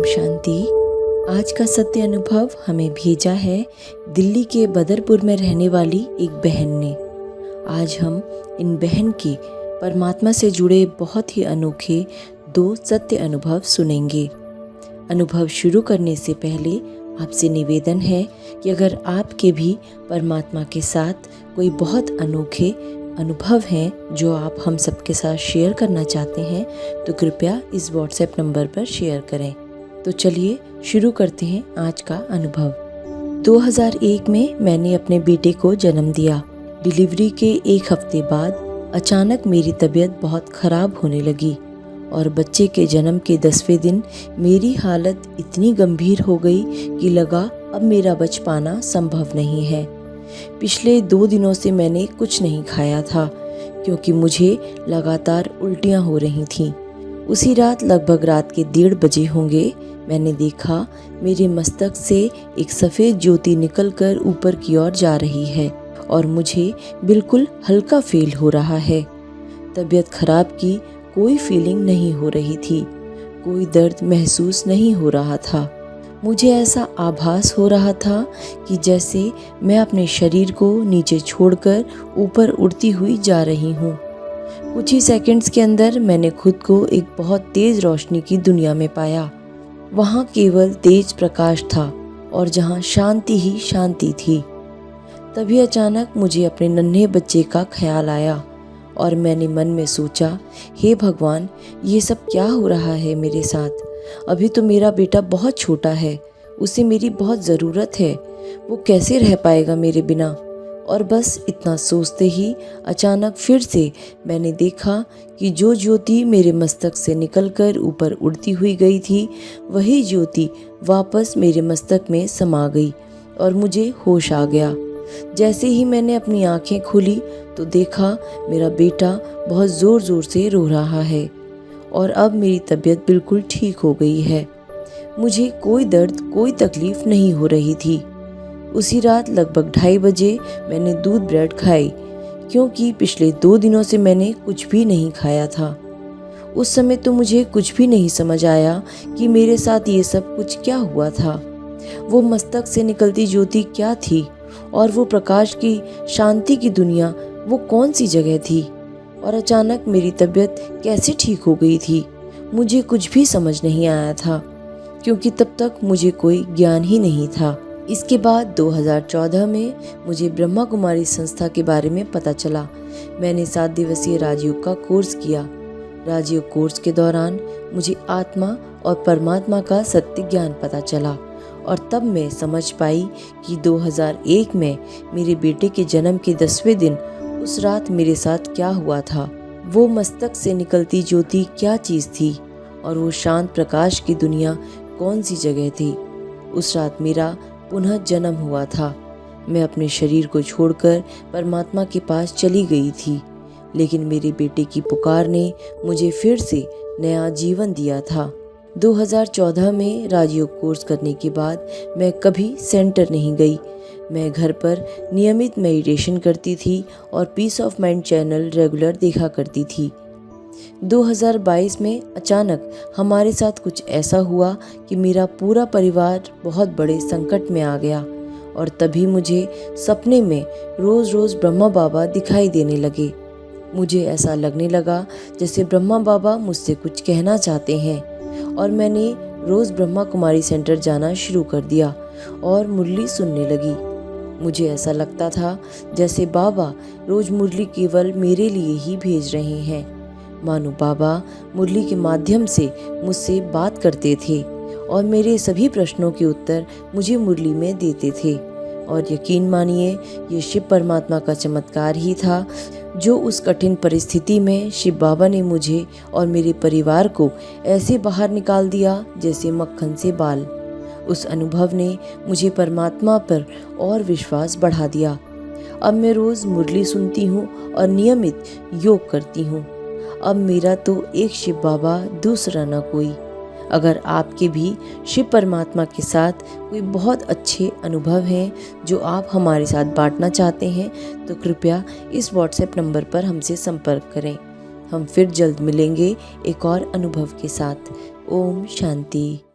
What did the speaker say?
शांति। आज का सत्य अनुभव हमें भेजा है दिल्ली के बदरपुर में रहने वाली एक बहन ने। आज हम इन बहन के परमात्मा से जुड़े बहुत ही अनोखे 2 सत्य अनुभव सुनेंगे। अनुभव शुरू करने से पहले आपसे निवेदन है कि अगर आपके भी परमात्मा के साथ कोई बहुत अनोखे अनुभव हैं जो आप हम सबके साथ शेयर करना चाहते हैं तो कृपया इस व्हाट्सएप नंबर पर शेयर करें। तो चलिए शुरू करते हैं आज का अनुभव। 2001 में मैंने अपने बेटे को जन्म दिया। डिलीवरी के 1 हफ्ते बाद अचानक मेरी तबीयत बहुत ख़राब होने लगी और बच्चे के जन्म के 10वें दिन मेरी हालत इतनी गंभीर हो गई कि लगा अब मेरा बच पाना संभव नहीं है। पिछले 2 दिनों से मैंने कुछ नहीं खाया था क्योंकि मुझे लगातार उल्टियाँ हो रही थीं। उसी रात लगभग रात के 1:30 बजे होंगे, मैंने देखा मेरे मस्तक से एक सफ़ेद ज्योति निकलकर ऊपर की ओर जा रही है और मुझे बिल्कुल हल्का फील हो रहा है। तबीयत खराब की कोई फीलिंग नहीं हो रही थी, कोई दर्द महसूस नहीं हो रहा था। मुझे ऐसा आभास हो रहा था कि जैसे मैं अपने शरीर को नीचे छोड़कर ऊपर उड़ती हुई जा रही हूँ। कुछ ही सेकंड्स के अंदर मैंने खुद को एक बहुत तेज रोशनी की दुनिया में पाया। वहाँ केवल तेज प्रकाश था और जहाँ शांति ही शांति थी। तभी अचानक मुझे अपने नन्हे बच्चे का ख्याल आया और मैंने मन में सोचा, हे भगवान, ये सब क्या हो रहा है मेरे साथ? अभी तो मेरा बेटा बहुत छोटा है, उसे मेरी बहुत ज़रूरत है, वो कैसे रह पाएगा मेरे बिना? और बस इतना सोचते ही अचानक फिर से मैंने देखा कि जो ज्योति मेरे मस्तक से निकलकर ऊपर उड़ती हुई गई थी, वही ज्योति वापस मेरे मस्तक में समा गई और मुझे होश आ गया। जैसे ही मैंने अपनी आंखें खोली तो देखा मेरा बेटा बहुत ज़ोर ज़ोर से रो रहा है और अब मेरी तबीयत बिल्कुल ठीक हो गई है। मुझे कोई दर्द, कोई तकलीफ़ नहीं हो रही थी। उसी रात लगभग 2:30 बजे मैंने दूध ब्रेड खाई क्योंकि पिछले 2 दिनों से मैंने कुछ भी नहीं खाया था। उस समय तो मुझे कुछ भी नहीं समझ आया कि मेरे साथ ये सब कुछ क्या हुआ था। वो मस्तक से निकलती ज्योति क्या थी और वो प्रकाश की शांति की दुनिया वो कौन सी जगह थी और अचानक मेरी तबीयत कैसे ठीक हो गई थी? मुझे कुछ भी समझ नहीं आया था क्योंकि तब तक मुझे कोई ज्ञान ही नहीं था। इसके बाद 2014 में मुझे ब्रह्मा कुमारी संस्था के बारे में पता चला। मैंने 7 दिवसीय राजयोग का कोर्स किया। राजयोग कोर्स के दौरान मुझे आत्मा और परमात्मा का सत्य ज्ञान पता चला और तब मैं समझ पाई कि 2001 में मेरे बेटे के जन्म के 10वें दिन उस रात मेरे साथ क्या हुआ था। वो मस्तक से निकलती ज्योति क्या चीज़ थी और वो शांत प्रकाश की दुनिया कौन सी जगह थी। उस रात मेरा पुनः जन्म हुआ था। मैं अपने शरीर को छोड़कर परमात्मा के पास चली गई थी, लेकिन मेरे बेटे की पुकार ने मुझे फिर से नया जीवन दिया था। 2014 में राजयोग कोर्स करने के बाद मैं कभी सेंटर नहीं गई। मैं घर पर नियमित मेडिटेशन करती थी और peace of mind channel regular देखा करती थी। 2022 में अचानक हमारे साथ कुछ ऐसा हुआ कि मेरा पूरा परिवार बहुत बड़े संकट में आ गया और तभी मुझे सपने में रोज़ रोज़ ब्रह्मा बाबा दिखाई देने लगे। मुझे ऐसा लगने लगा जैसे ब्रह्मा बाबा मुझसे कुछ कहना चाहते हैं और मैंने रोज़ ब्रह्मा कुमारी सेंटर जाना शुरू कर दिया और मुरली सुनने लगी। मुझे ऐसा लगता था जैसे बाबा रोज़ मुरली केवल मेरे लिए ही भेज रहे हैं, मानो बाबा मुरली के माध्यम से मुझसे बात करते थे और मेरे सभी प्रश्नों के उत्तर मुझे मुरली में देते थे। और यकीन मानिए, ये शिव परमात्मा का चमत्कार ही था जो उस कठिन परिस्थिति में शिव बाबा ने मुझे और मेरे परिवार को ऐसे बाहर निकाल दिया जैसे मक्खन से बाल। उस अनुभव ने मुझे परमात्मा पर और विश्वास बढ़ा दिया। अब मैं रोज़ मुरली सुनती हूँ और नियमित योग करती हूँ। अब मेरा तो एक शिव बाबा, दूसरा ना कोई। अगर आपके भी शिव परमात्मा के साथ कोई बहुत अच्छे अनुभव हैं जो आप हमारे साथ बांटना चाहते हैं तो कृपया इस व्हाट्सएप नंबर पर हमसे संपर्क करें। हम फिर जल्द मिलेंगे एक और अनुभव के साथ। ओम शांति।